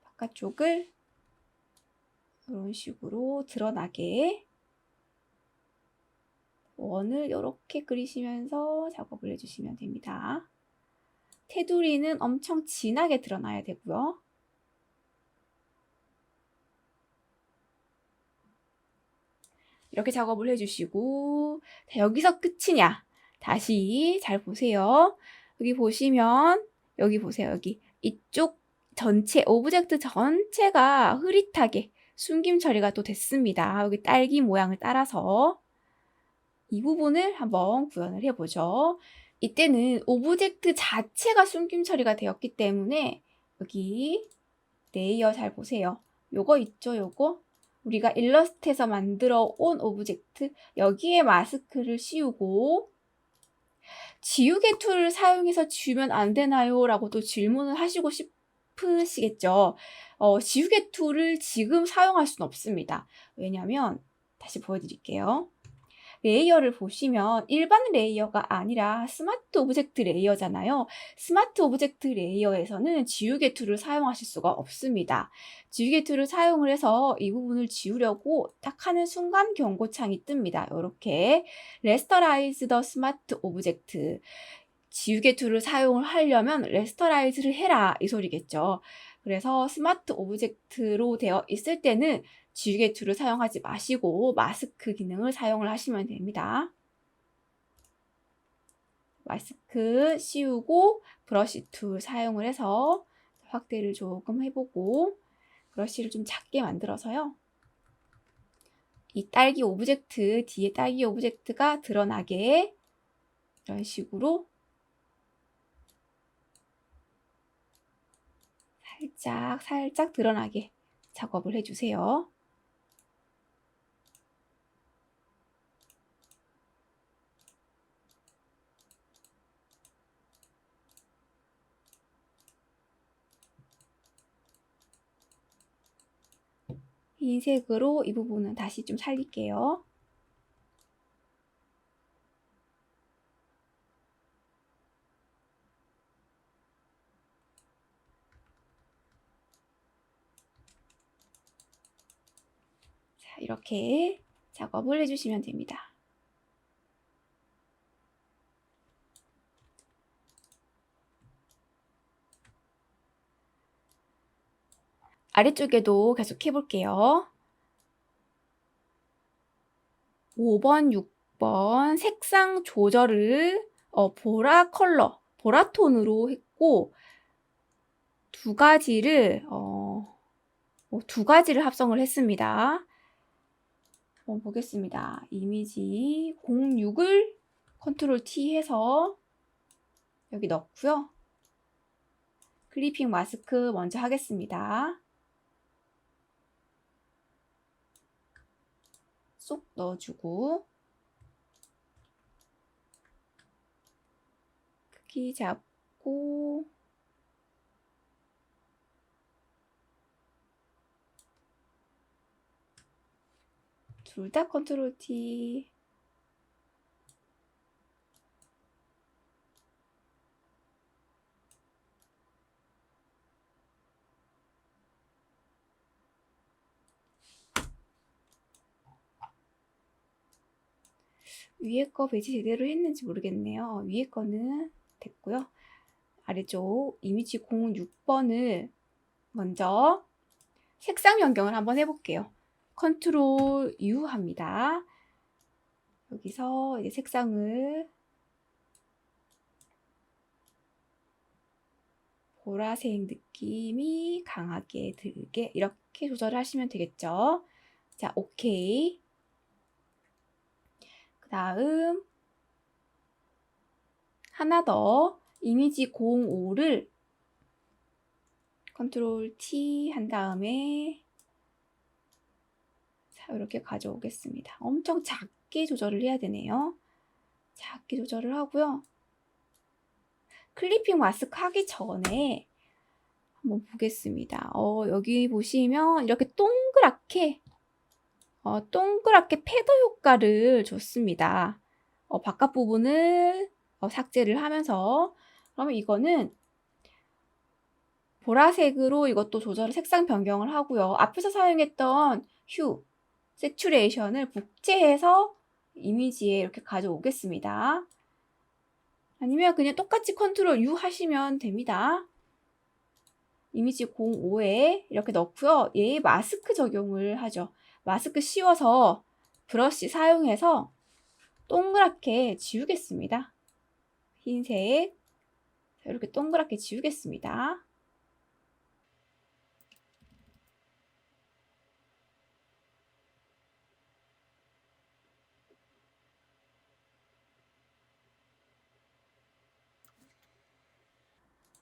S1: 바깥쪽을 이런 식으로 드러나게 원을 이렇게 그리시면서 작업을 해주시면 됩니다. 테두리는 엄청 진하게 드러나야 되고요. 이렇게 작업을 해주시고, 자, 여기서 끝이냐? 다시 잘 보세요. 여기 보시면, 여기 보세요. 여기 이쪽 전체, 오브젝트 전체가 흐릿하게 숨김 처리가 또 됐습니다. 여기 딸기 모양을 따라서 이 부분을 한번 구현을 해보죠. 이때는 오브젝트 자체가 숨김 처리가 되었기 때문에 여기 레이어 잘 보세요. 요거 있죠, 요거? 우리가 일러스트에서 만들어 온 오브젝트 여기에 마스크를 씌우고 지우개 툴을 사용해서 지우면 안 되나요? 라고 또 질문을 하시고 싶으시겠죠. 지우개 툴을 지금 사용할 수는 없습니다. 왜냐하면 다시 보여드릴게요. 레이어를 보시면 일반 레이어가 아니라 스마트 오브젝트 레이어잖아요. 스마트 오브젝트 레이어에서는 지우개 툴을 사용하실 수가 없습니다. 지우개 툴을 사용을 해서 이 부분을 지우려고 딱 하는 순간 경고창이 뜹니다. 이렇게 레스터라이즈 더 스마트 오브젝트, 지우개 툴을 사용을 하려면 레스터라이즈를 해라 이 소리겠죠. 그래서 스마트 오브젝트로 되어 있을 때는 지우개 툴을 사용하지 마시고 마스크 기능을 사용을 하시면 됩니다. 마스크 씌우고 브러쉬 툴 사용을 해서 확대를 조금 해보고 브러쉬를 좀 작게 만들어서요. 이 딸기 오브젝트, 뒤에 딸기 오브젝트가 드러나게 이런 식으로 살짝 드러나게 작업을 해주세요. 흰색으로 이 부분은 다시 좀 살릴게요. 자, 이렇게 작업을 해주시면 됩니다. 아래쪽에도 계속 해볼게요. 5번, 6번 색상 조절을 보라 컬러, 보라 톤으로 했고 두 가지를 합성을 했습니다. 한번 보겠습니다. 이미지 06을 컨트롤 T 해서 여기 넣고요. 클리핑 마스크 먼저 하겠습니다. 쏙 넣어주고 크기 잡고 둘 다 컨트롤 T. 위에 거 배치 제대로 했는지 모르겠네요. 위에 거는 됐고요. 아래쪽 이미지 06번을 먼저 색상 변경을 한번 해볼게요. 컨트롤 U 합니다. 여기서 이제 색상을 보라색 느낌이 강하게 들게 이렇게 조절을 하시면 되겠죠. 자, 오케이. 그 다음 하나 더 이미지 05를 컨트롤 T 한 다음에 자, 이렇게 가져오겠습니다. 엄청 작게 조절을 해야 되네요. 작게 조절을 하고요. 클리핑 마스크 하기 전에 한번 보겠습니다. 여기 보시면 이렇게 동그랗게 패드 효과를 줬습니다. 바깥 부분을 삭제를 하면서 그러면 이거는 보라색으로 이것도 조절을 색상 변경을 하고요. 앞에서 사용했던 휴, 세츄레이션을 복제해서 이미지에 이렇게 가져오겠습니다. 아니면 그냥 똑같이 컨트롤 U 하시면 됩니다. 이미지 05에 이렇게 넣고요. 얘 마스크 적용을 하죠. 마스크 씌워서 브러쉬 사용해서 동그랗게 지우겠습니다. 흰색 이렇게 동그랗게 지우겠습니다.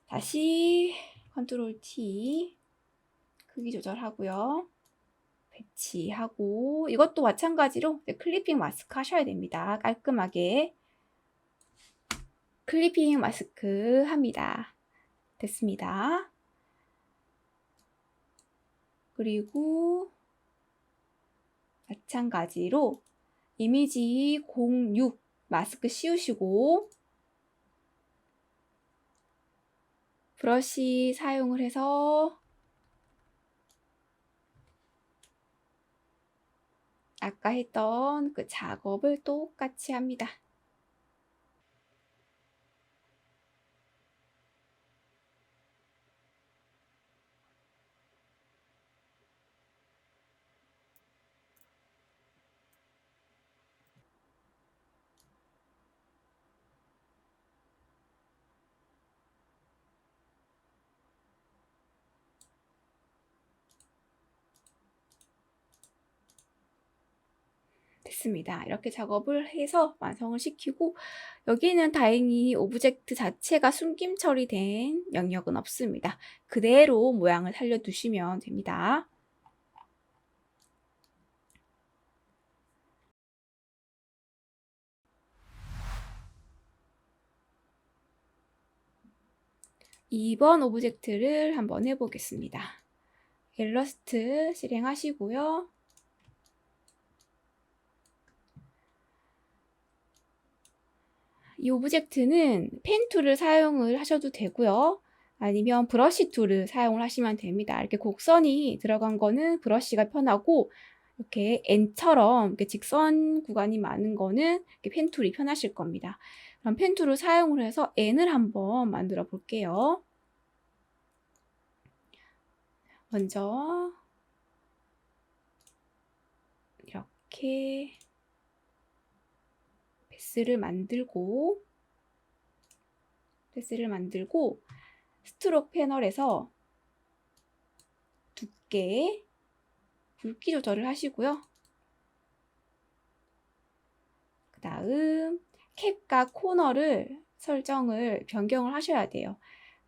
S1: 다시 컨트롤 T 크기 조절하고요. 배치하고 이것도 마찬가지로 클리핑 마스크 하셔야 됩니다. 깔끔하게 클리핑 마스크 합니다. 됐습니다. 그리고 마찬가지로 이미지 06 마스크 씌우시고 브러쉬 사용을 해서 아까 했던 그 작업을 똑같이 합니다. 됐습니다. 이렇게 작업을 해서 완성을 시키고 여기는 다행히 오브젝트 자체가 숨김 처리된 영역은 없습니다. 그대로 모양을 살려두시면 됩니다. 이번 오브젝트를 한번 해보겠습니다. 일러스트 실행하시고요. 이 오브젝트는 펜 툴을 사용을 하셔도 되고요. 아니면 브러쉬 툴을 사용을 하시면 됩니다. 이렇게 곡선이 들어간 거는 브러쉬가 편하고 이렇게 N처럼 이렇게 직선 구간이 많은 거는 펜 툴이 편하실 겁니다. 그럼 펜 툴을 사용을 해서 N을 한번 만들어 볼게요. 먼저 이렇게 패스를 만들고 스트로크 패널에서 두께, 굵기 조절을 하시고요. 그 다음 캡과 코너를 변경을 하셔야 돼요.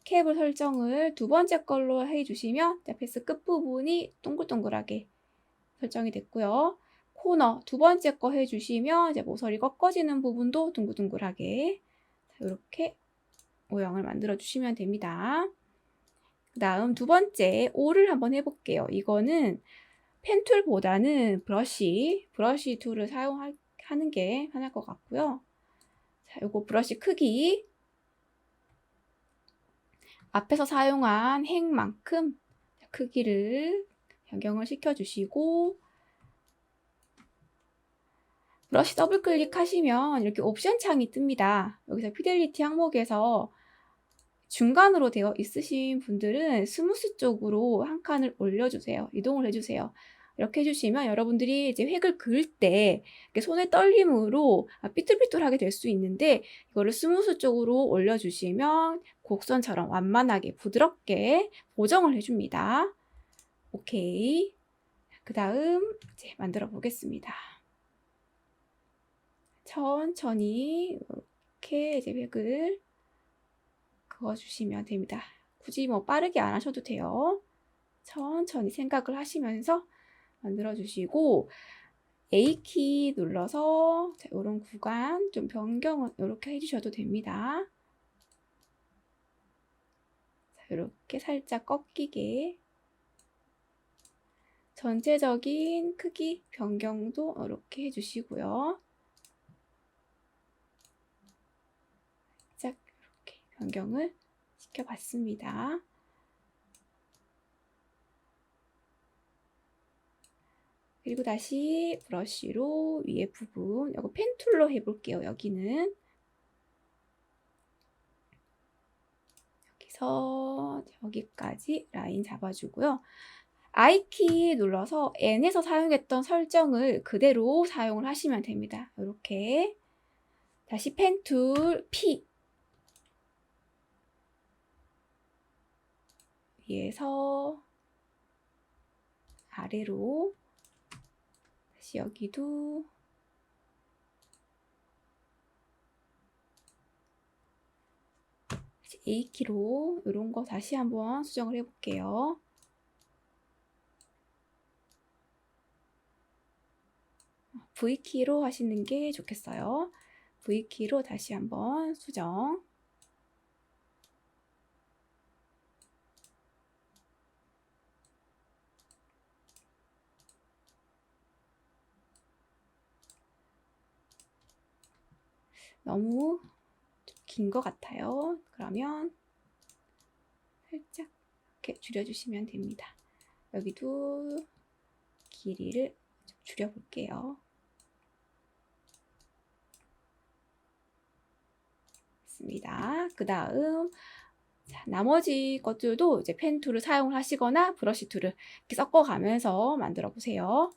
S1: 캡을 설정을 두 번째 걸로 해주시면 패스 끝부분이 동글동글하게 설정이 됐고요. 코너 두 번째 거 해주시면 이제 모서리 꺾어지는 부분도 둥글둥글하게 이렇게 모양을 만들어 주시면 됩니다. 그 다음 두 번째 O를 한번 해볼게요. 이거는 펜 툴보다는 브러쉬 툴을 사용하는 게 편할 것 같고요. 자, 요거 브러쉬 크기 앞에서 사용한 행만큼 크기를 변경을 시켜주시고, 브러쉬 더블 클릭하시면 이렇게 옵션 창이 뜹니다. 여기서 피델리티 항목에서 중간으로 되어 있으신 분들은 스무스 쪽으로 한 칸을 올려주세요. 이동을 해주세요. 이렇게 해주시면 여러분들이 이제 획을 그을 때 손의 떨림으로 삐뚤삐뚤하게 될 수 있는데, 이거를 스무스 쪽으로 올려주시면 곡선처럼 완만하게 부드럽게 보정을 해줍니다. 오케이. 그 다음 이제 만들어 보겠습니다. 천천히 이렇게 이제 획을 그어주시면 됩니다. 굳이 뭐 빠르게 안 하셔도 돼요. 천천히 생각을 하시면서 만들어 주시고, A키 눌러서 이런 구간 좀 변경을 이렇게 해주셔도 됩니다. 자, 이렇게 살짝 꺾이게 전체적인 크기 변경도 이렇게 해주시고요. 살짝 이렇게 변경을 시켜봤습니다. 그리고 다시 브러쉬로 위에 부분, 이거 펜 툴로 해볼게요. 여기는 여기서 여기까지 라인 잡아주고요. I키 눌러서 N에서 사용했던 설정을 그대로 사용을 하시면 됩니다. 이렇게 다시 펜 툴 P 위에서 아래로, 다시 여기도 A키로 이런 거 다시 한번 수정을 해볼게요. V키로 하시는 게 좋겠어요. V키로 다시 한번 수정. 너무 긴 것 같아요. 그러면 살짝 이렇게 줄여주시면 됩니다. 여기도 길이를 좀 줄여볼게요. 그 다음 나머지 것들도 이제 펜 툴을 사용을 하시거나 브러쉬 툴을 이렇게 섞어가면서 만들어 보세요.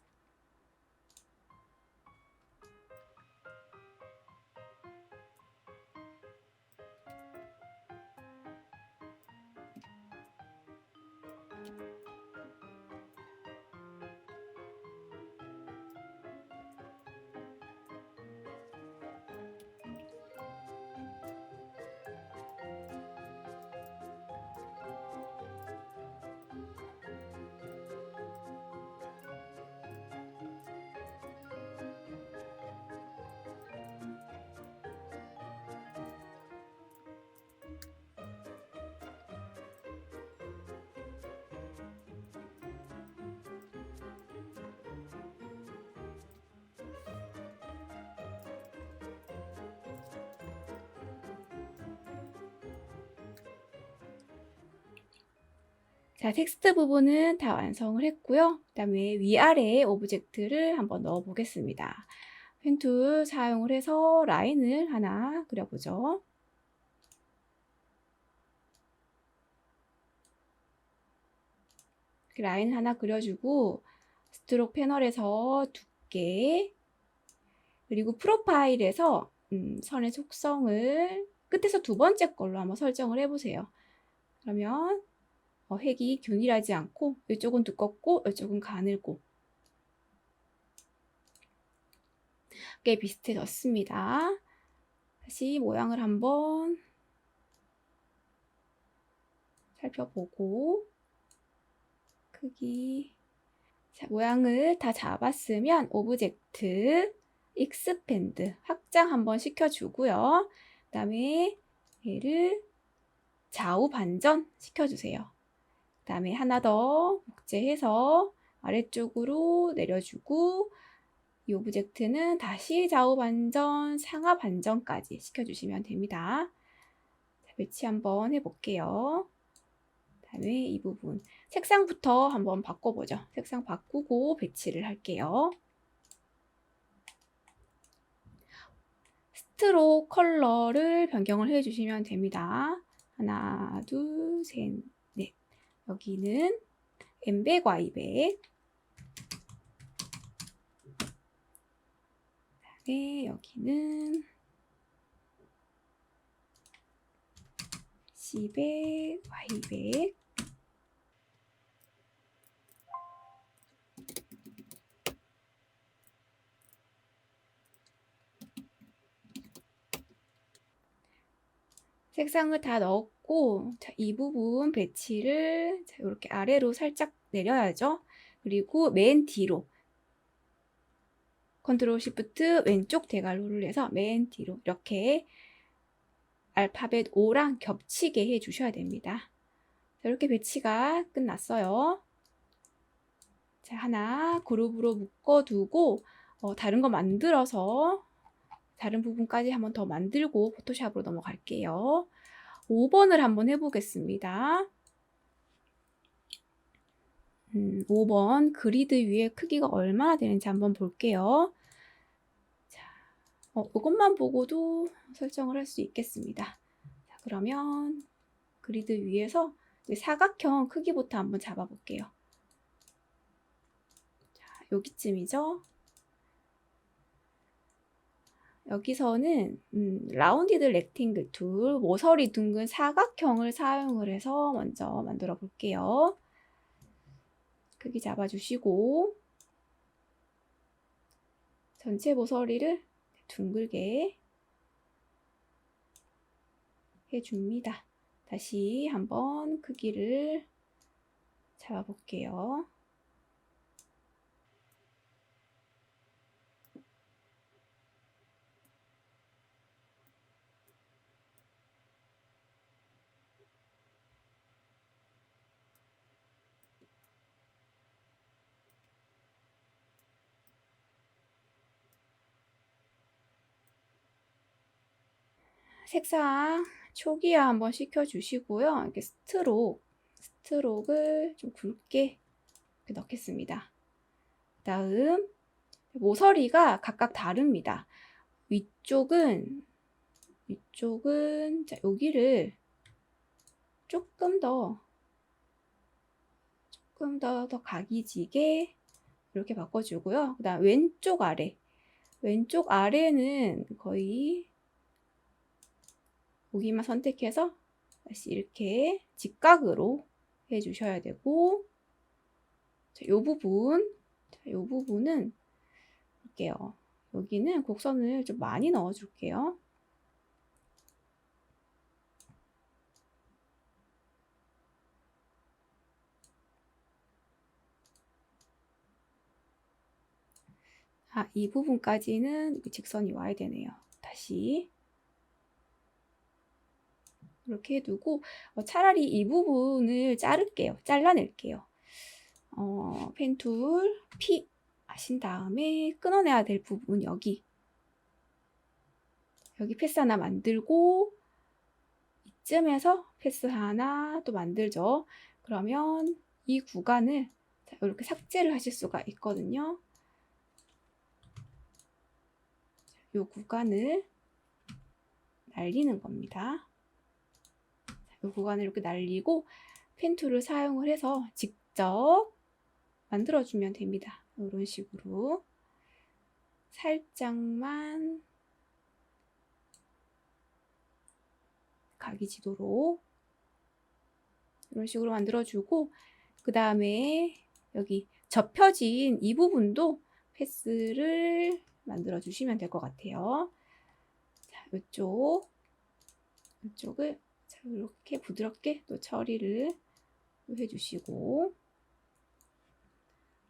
S1: 자, 텍스트 부분은 다 완성을 했고요. 그 다음에 위아래에 오브젝트를 한번 넣어 보겠습니다. 펜 툴 사용을 해서 라인을 하나 그려보죠. 라인 하나 그려주고 스트로크 패널에서 두께, 그리고 프로파일에서 선의 속성을 끝에서 두 번째 걸로 한번 설정을 해보세요. 그러면 색이 균일하지 않고 이쪽은 두껍고 이쪽은 가늘고 꽤 비슷해졌습니다. 다시 모양을 한번 살펴보고 크기, 자, 모양을 다 잡았으면 오브젝트 익스펜드 확장 한번 시켜주고요. 그 다음에 얘를 좌우 반전 시켜주세요. 그 다음에 하나 더 복제해서 아래쪽으로 내려주고 이 오브젝트는 다시 좌우 반전, 상하 반전까지 시켜주시면 됩니다. 자, 배치 한번 해볼게요. 다음에 이 부분 색상부터 한번 바꿔보죠. 색상 바꾸고 배치를 할게요. 스트로크 컬러를 변경을 해주시면 됩니다. 하나, 둘, 셋, 넷. 여기는 M백, Y백. 그다음에 여기는 C백, Y백. 색상을 다 넣었고, 자, 이 부분 배치를 자, 이렇게 아래로 살짝 내려야죠. 그리고 맨 뒤로 컨트롤 시프트 왼쪽 대괄호를 해서 맨 뒤로 이렇게 알파벳 O랑 겹치게 해주셔야 됩니다. 자, 이렇게 배치가 끝났어요. 자, 하나 그룹으로 묶어두고 다른 거 만들어서 다른 부분까지 한번 더 만들고 포토샵으로 넘어갈게요. 5번을 한번 해보겠습니다. 5번 그리드 위에 크기가 얼마나 되는지 한번 볼게요. 자, 이것만 보고도 설정을 할 수 있겠습니다. 자, 그러면 그리드 위에서 사각형 크기부터 한번 잡아볼게요. 자, 여기쯤이죠. 여기서는 라운디드 렉팅글 툴, 모서리 둥근 사각형을 사용을 해서 먼저 만들어 볼게요. 크기 잡아주시고 전체 모서리를 둥글게 해줍니다. 다시 한번 크기를 잡아볼게요. 색상 초기화 한번 시켜주시고요. 이렇게 스트로크를 좀 굵게 이렇게 넣겠습니다. 다음 모서리가 각각 다릅니다. 위쪽은 자, 여기를 조금 더 각이 지게 이렇게 바꿔주고요. 그 다음 왼쪽 아래는 거의 여기만 선택해서 다시 이렇게 직각으로 해주셔야 되고, 자, 요 부분은 볼게요. 여기는 곡선을 좀 많이 넣어줄게요. 이 부분까지는 직선이 와야 되네요. 다시 이렇게 해두고 차라리 이 부분을 잘라낼게요. 펜툴 P 하신 다음에 끊어내야 될 부분 여기 패스 하나 만들고 이쯤에서 패스 하나 또 만들죠. 그러면 이 구간을 이렇게 삭제를 하실 수가 있거든요. 이 구간을 날리는 겁니다. 이 구간을 이렇게 날리고 펜툴을 사용을 해서 직접 만들어주면 됩니다. 이런 식으로 살짝만 각이지도록 이런 식으로 만들어주고, 그 다음에 여기 접혀진 이 부분도 패스를 만들어주시면 될 것 같아요. 자, 이쪽을 자, 이렇게 부드럽게 또 처리를 해주시고,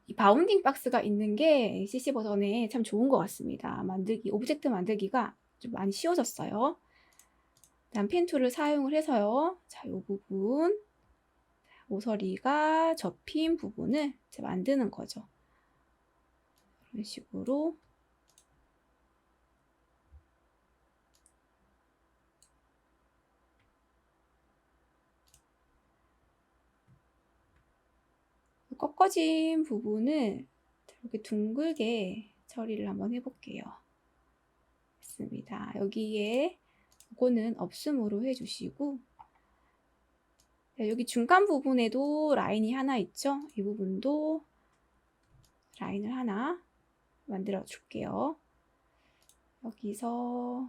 S1: 이 바운딩 박스가 있는 게 CC 버전에 참 좋은 것 같습니다. 오브젝트 만들기가 좀 많이 쉬워졌어요. 다음 펜 툴을 사용을 해서요. 자, 이 부분 모서리가 접힌 부분을 만드는 거죠. 이런 식으로 꺾어진 부분을 이렇게 둥글게 처리를 한번 해볼게요. 됐습니다. 여기에 이거는 없음으로 해주시고, 여기 중간 부분에도 라인이 하나 있죠? 이 부분도 라인을 하나 만들어 줄게요. 여기서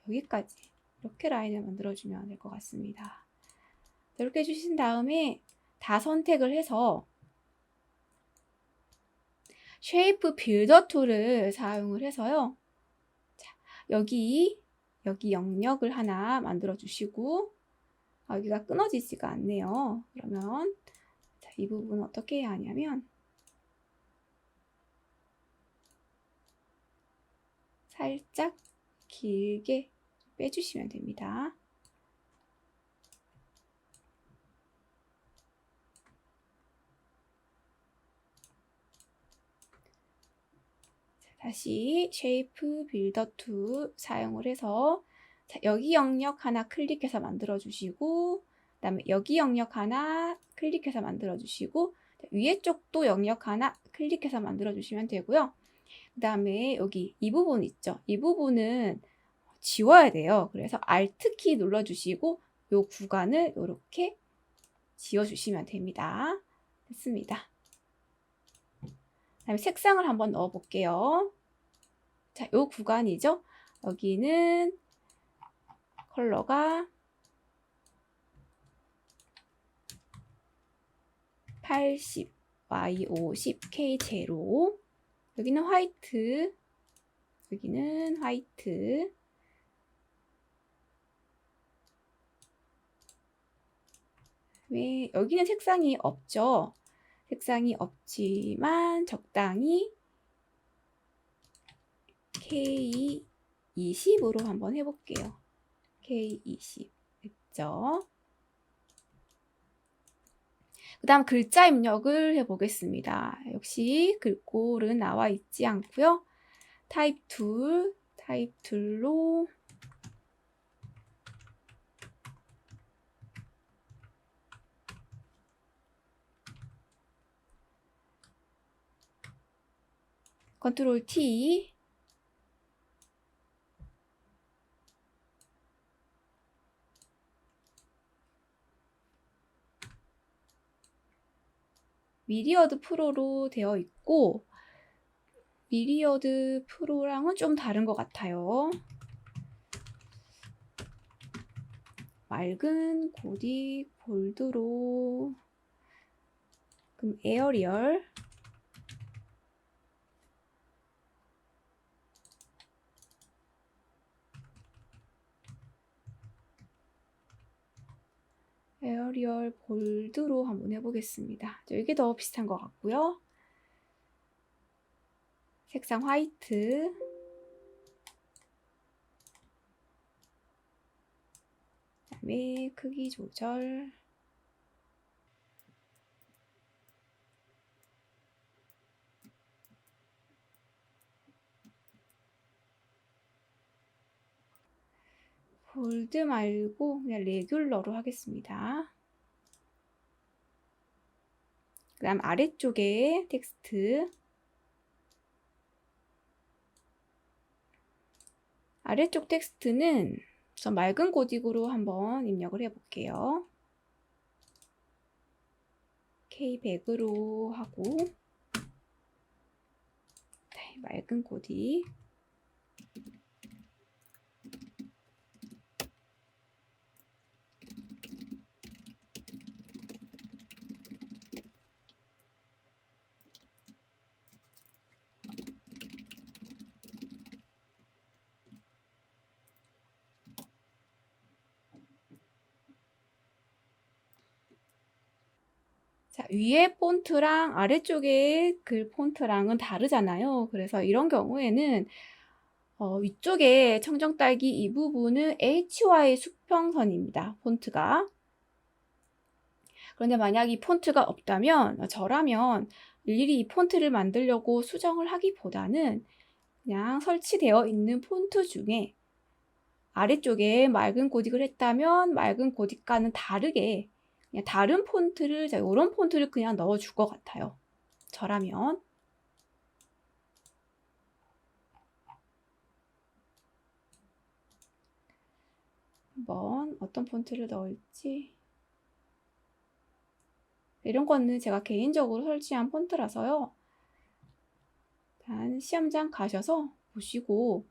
S1: 여기까지 이렇게 라인을 만들어주면 될 것 같습니다. 이렇게 해주신 다음에 다 선택을 해서 쉐이프 빌더 툴을 사용을 해서요. 자, 여기 영역을 하나 만들어 주시고, 여기가 끊어지지가 않네요. 그러면 자, 이 부분은 어떻게 해야 하냐면 살짝 길게 빼주시면 됩니다. 다시 쉐이프 빌더 툴 사용을 해서, 자, 여기 영역 하나 클릭해서 만들어 주시고, 그 다음에 여기 영역 하나 클릭해서 만들어 주시고, 위에 쪽도 영역 하나 클릭해서 만들어 주시면 되고요. 그 다음에 여기 이 부분 있죠? 이 부분은 지워야 돼요. 그래서 Alt 키 눌러 주시고 이 구간을 이렇게 지워 주시면 됩니다. 됐습니다. 그다음에 색상을 한번 넣어 볼게요. 자, 이 구간이죠? 여기는 컬러가 80, Y50, K0. 여기는 화이트. 여기는 화이트. 왜 여기는 색상이 없죠? 색상이 없지만 적당히 K20으로 한번 해볼게요. K20 됐죠? 그 다음 글자 입력을 해보겠습니다. 역시 글꼴은 나와 있지 않고요. 타입 툴로 컨트롤 T, 미리어드 프로로 되어 있고, 미리어드 프로랑은 좀 다른 것 같아요. 맑은 고딕 볼드로, 그럼 에어리얼, 에어리얼 볼드로 한번 해보겠습니다. 이게 더 비슷한 것 같고요. 색상 화이트, 그다음에 크기 조절, 볼드 말고 그냥 레귤러로 하겠습니다. 그 다음 아래쪽에 텍스트, 아래쪽 텍스트는 전 맑은 고딕으로 한번 입력을 해볼게요. K100으로 하고, 네, 맑은 코디. 자, 위에 폰트랑 아래쪽에 글 폰트랑은 다르잖아요. 그래서 이런 경우에는 위쪽에 청정딸기 이 부분은 HY 수평선입니다. 폰트가. 그런데 만약 이 폰트가 없다면 저라면 일일이 이 폰트를 만들려고 수정을 하기보다는 그냥 설치되어 있는 폰트 중에 아래쪽에 맑은 고딕을 했다면 맑은 고딕과는 다르게 그냥 다른 폰트를, 이런 폰트를 그냥 넣어줄 것 같아요. 저라면. 한번 어떤 폰트를 넣을지. 이런 거는 제가 개인적으로 설치한 폰트라서요. 일단 시험장 가셔서 보시고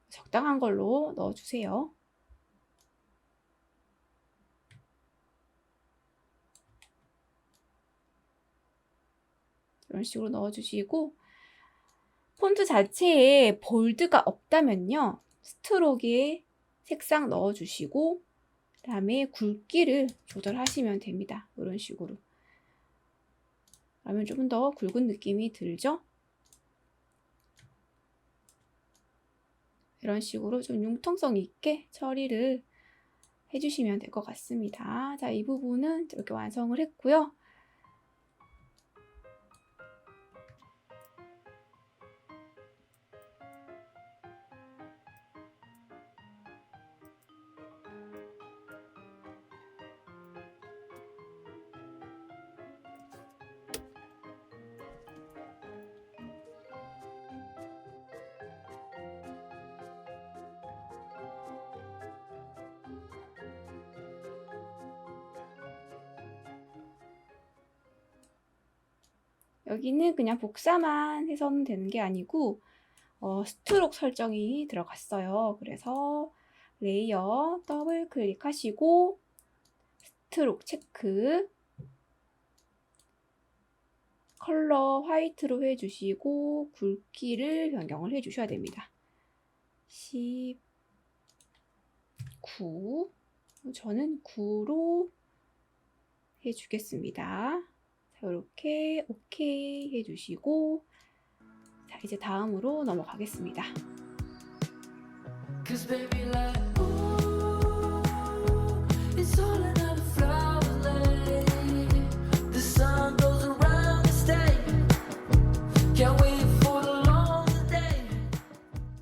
S1: 적당한 걸로 넣어주세요. 이런 식으로 넣어주시고, 폰트 자체에 볼드가 없다면요, 스트로크에 색상 넣어주시고, 그 다음에 굵기를 조절하시면 됩니다. 이런 식으로. 그러면 좀 더 굵은 느낌이 들죠? 이런 식으로 좀 융통성 있게 처리를 해주시면 될 것 같습니다. 자, 이 부분은 이렇게 완성을 했고요. 여기는 그냥 복사만 해서는 되는 게 아니고 스트로크 설정이 들어갔어요. 그래서 레이어 더블 클릭하시고 스트로크 체크, 컬러 화이트로 해주시고 굵기를 변경을 해주셔야 됩니다. 19, 저는 9로 해주겠습니다. 자, 이렇게 오케이 해주시고, 자, 이제 다음으로 넘어가겠습니다.